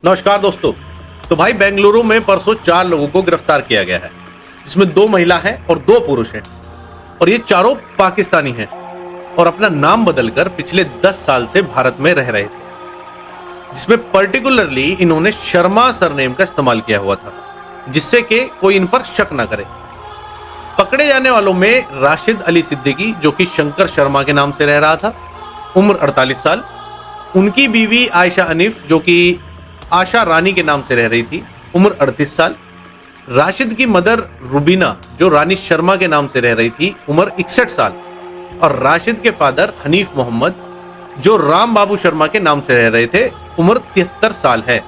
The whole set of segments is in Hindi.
नमस्कार दोस्तों। तो भाई बेंगलुरु में परसों 4 लोगों को गिरफ्तार किया गया है, जिसमें 2 महिला हैं और 2 पुरुष हैं, और ये चारों पाकिस्तानी हैं और अपना नाम बदलकर पिछले 10 साल से भारत में रह रहे थे, जिसमें पर्टिकुलरली इन्होंने शर्मा सरनेम का इस्तेमाल किया हुआ था, जिससे कि कोई इन पर शक ना करे। पकड़े जाने वालों में राशिद अली सिद्दीकी, जो कि शंकर शर्मा के नाम से रह रहा था, उम्र 48 साल, उनकी बीवी आयशा अनीफ, जो कि आशा रानी के नाम से रह रही थी, उम्र 38 साल, राशिद की मदर रुबीना, जो रानी शर्मा के नाम से रह रही थी, उम्र 61 साल, और राशिद के फादर हनीफ मोहम्मद, जो राम बाबू शर्मा के नाम से रह रहे थे, उम्र 73 साल है।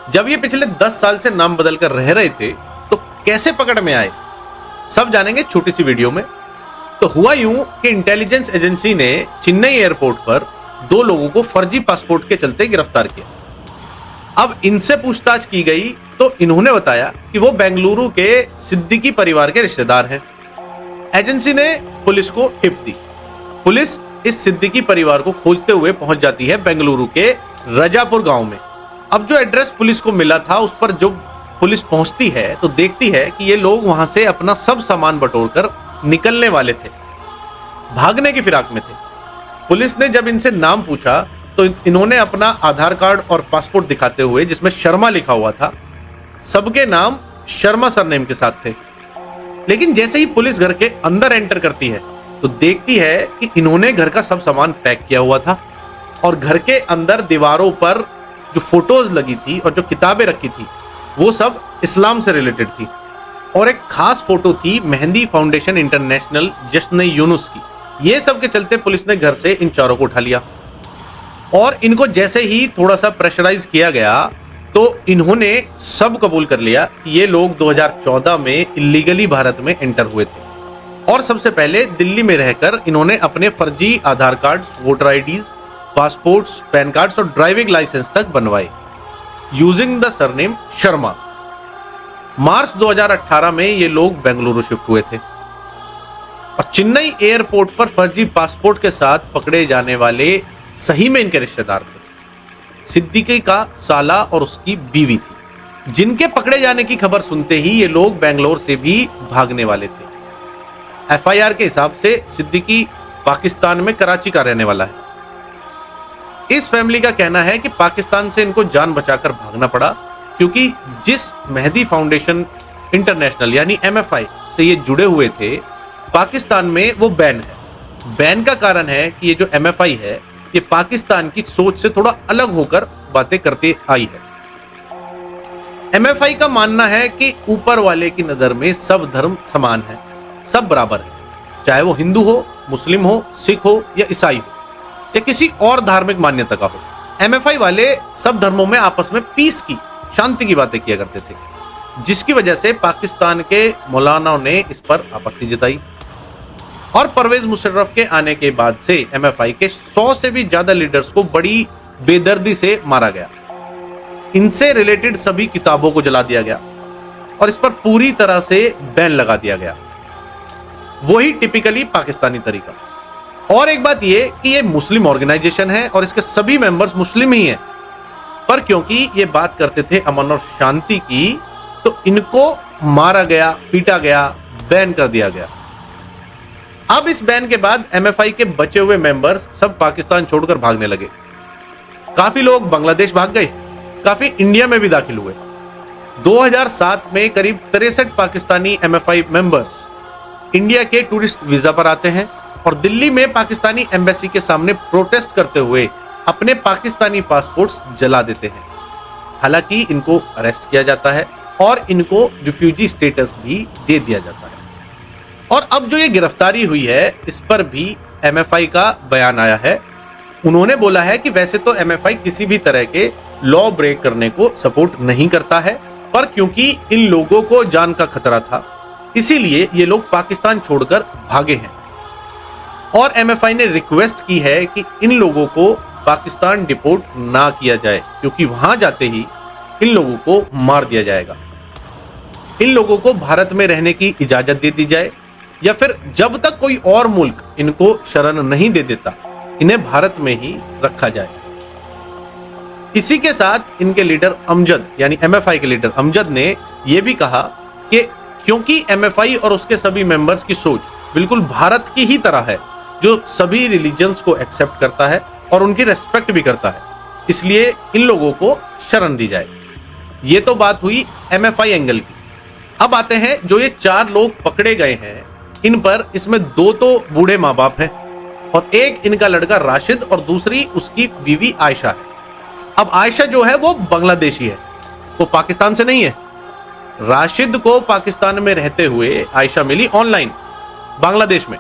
जब ये पिछले 10 साल से नाम बदलकर रह रहे थे तो कैसे पकड़ में आए, सब जानेंगे छोटी सी वीडियो में। तो हुआ यूं कि इंटेलिजेंस एजेंसी ने चेन्नई एयरपोर्ट पर 2 लोगों को फर्जी पासपोर्ट के चलते गिरफ्तार किया। अब इनसे पूछताछ की गई तो इन्होंने बताया कि वो बेंगलुरु के सिद्दीकी परिवार के रिश्तेदार हैं। एजेंसी ने पुलिस को टिप दी। पुलिस इस सिद्दीकी परिवार को खोजते हुए पहुंच जाती है बेंगलुरु के रजापुर गांव में। अब जो एड्रेस पुलिस को मिला था उस पर जो पुलिस पहुंचती है तो देखती है कि ये लोग वहां से अपना सब सामान बटोरकर निकलने वाले थे, भागने की फिराक में थे। पुलिस ने जब इनसे नाम पूछा तो इन्होंने अपना आधार कार्ड और पासपोर्ट दिखाते हुए, जिसमें शर्मा लिखा हुआ था, सबके नाम शर्मा सरनेम के साथ थे। लेकिन जैसे ही पुलिस घर के अंदर एंटर करती है तो देखती है कि इन्होंने घर का सब सामान पैक किया हुआ था, और घर के अंदर दीवारों पर जो फोटोज लगी थी और जो किताबें रखी थी वो सब इस्लाम से रिलेटेड थी, और एक खास फोटो थी मेहंदी फाउंडेशन इंटरनेशनल जश्न यूनुस की। ये सब के चलते पुलिस ने घर से इन चारों को उठा लिया, और इनको जैसे ही थोड़ा सा प्रेशराइज किया गया तो इन्होंने सब कबूल कर लिया कि ये लोग 2014 में इलीगली भारत में एंटर हुए थे, और सबसे पहले दिल्ली में रहकर इन्होंने अपने फर्जी Aadhaar card, voter IDs, passports, PAN cards और ड्राइविंग लाइसेंस तक बनवाए using the surname Sharma. March 2018 में ये लोग बेंगलुरु शिफ्ट हुए थे, और चेन्नई एयरपोर्ट पर फर्जी पासपोर्ट के साथ पकड़े जाने वाले सही में इनके रिश्तेदार थे। सिद्दीकी का साला और उसकी बीवी थी, जिनके पकड़े जाने की खबर सुनते ही ये लोग बेंगलोर से भी भागने वाले थे। एफआईआर के हिसाब से सिद्दीकी पाकिस्तान में कराची का रहने वाला है। इस फैमिली का कहना है कि पाकिस्तान से इनको जान बचाकर भागना पड़ा, क्योंकि जिस मेहंदी फाउंडेशन इंटरनेशनल यानी MFI से ये जुड़े हुए थे, पाकिस्तान में वो बैन है। बैन का कारण है कि ये जो MFI है ये पाकिस्तान की सोच से थोड़ा अलग होकर बातें करते आई है। MFI का मानना है कि ऊपर वाले की नजर में सब धर्म समान है, सब बराबर है, चाहे वो हिंदू हो, मुस्लिम हो, सिख हो या ईसाई हो या किसी और धार्मिक मान्यता का हो। MFI वाले सब धर्मों में आपस में पीस की, शांति की बातें किया करते थे, जिसकी वजह से पाकिस्तान के मौलानाओं ने इस पर आपत्ति जताई, और परवेज मुशर्रफ के आने के बाद से MFI के 100 से भी ज्यादा लीडर्स को बड़ी बेदर्दी से मारा गया। इनसे रिलेटेड सभी किताबों को जला दिया गया और इस पर पूरी तरह से बैन लगा दिया गया, वही टिपिकली पाकिस्तानी तरीका। और एक बात ये कि ये मुस्लिम ऑर्गेनाइजेशन है और इसके सभी मेंबर्स मुस्लिम ही हैं, पर क्योंकि ये बात करते थे अमन और शांति की, तो इनको मारा गया, पीटा गया, बैन कर दिया गया। अब इस बैन के बाद MFI के बचे हुए मेंबर्स सब पाकिस्तान छोड़कर भागने लगे। काफी लोग बांग्लादेश भाग गए, काफी इंडिया में भी दाखिल हुए। 2007 में करीब 63 पाकिस्तानी MFI मेंबर्स इंडिया के टूरिस्ट वीजा पर आते हैं और दिल्ली में पाकिस्तानी एम्बेसी के सामने प्रोटेस्ट करते हुए अपने पाकिस्तानी पासपोर्ट्स जला देते हैं। हालांकि इनको अरेस्ट किया जाता है और इनको रिफ्यूजी स्टेटस भी दे दिया जाता है। और अब जो ये गिरफ्तारी हुई है इस पर भी MFI का बयान आया है। उन्होंने बोला है कि वैसे तो MFI किसी भी तरह के लॉ ब्रेक करने को सपोर्ट नहीं करता है, पर क्योंकि इन लोगों को जान का खतरा था इसीलिए ये लोग पाकिस्तान छोड़कर भागे हैं, और MFI ने रिक्वेस्ट की है कि इन लोगों को पाकिस्तान डिपोर्ट ना किया जाए, क्योंकि वहां जाते ही इन लोगों को मार दिया जाएगा। इन लोगों को भारत में रहने की इजाजत दे दी जाए, या फिर जब तक कोई और मुल्क इनको शरण नहीं दे देता, इन्हें भारत में ही रखा जाए। इसी के साथ इनके लीडर अमजद यानी एमएफआई के लीडर अमजद ने यह भी कहा कि क्योंकि एमएफआई और उसके सभी मेंबर्स की सोच बिल्कुल भारत की ही तरह है, जो सभी रिलीजन्स को एक्सेप्ट करता है और उनकी रेस्पेक्ट भी करता है, इसलिए इन लोगों को शरण दी जाए। ये तो बात हुई एमएफआई एंगल की। अब आते हैं जो ये 4 लोग पकड़े गए हैं, इन पर इसमें 2 तो बूढ़े माँ बाप हैं और एक इनका लड़का राशिद और दूसरी उसकी बीवी आयशा है। अब आयशा जो है वो बांग्लादेशी है, वो पाकिस्तान से नहीं है। राशिद को पाकिस्तान में रहते हुए आयशा मिली ऑनलाइन बांग्लादेश में,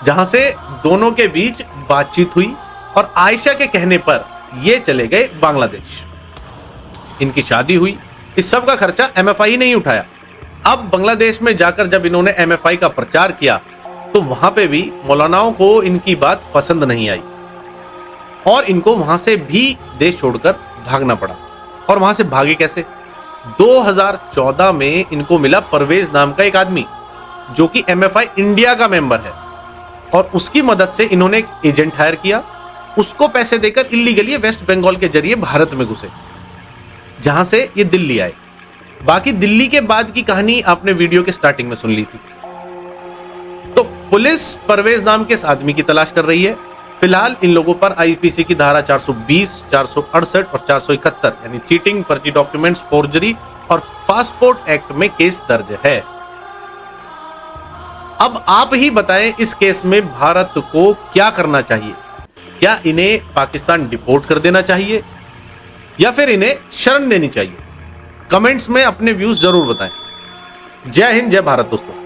जहां से दोनों के बीच बातचीत हुई और आयशा के कहने पर ये चले गए बांग्लादेश। इनकी शादी हुई। इस सब का खर्चा एमएफआई नहीं उठाया। अब बांग्लादेश में जाकर जब इन्होंने एमएफआई का प्रचार किया तो वहां पे भी मौलानाओं को इनकी बात पसंद नहीं आई और इनको वहां से भी देश छोड़कर भागना पड़ा। और वहां से भागे कैसे? 2014 में इनको मिला परवेज नाम का एक आदमी जो कि एमएफआई इंडिया का मेंबर है और उसकी मदद से इन्होंने एक एजेंट हायर किया। उसको पैसे देकर इल्लीगली वेस्ट बंगाल के जरिए भारत में घुसे, जहां से ये दिल्ली आए। बाकी दिल्ली के बाद की कहानी आपने वीडियो के स्टार्टिंग में सुन ली थी। तो पुलिस परवेज नाम के इस आदमी की तलाश कर रही है। फिलहाल इन लोगों पर आईपीसी की धारा 420, 468 और 471 यानी चीटिंग, फर्जी डॉक्यूमेंट्स, फोर्जरी और पासपोर्ट एक्ट में केस दर्ज है। अब आप ही बताएं, इस केस में भारत को क्या करना चाहिए? क्या इन्हें पाकिस्तान डिपोर्ट कर देना चाहिए या फिर इन्हें शरण देनी चाहिए? कमेंट्स में अपने व्यूज जरूर बताएं। जय हिंद, जय भारत दोस्तों।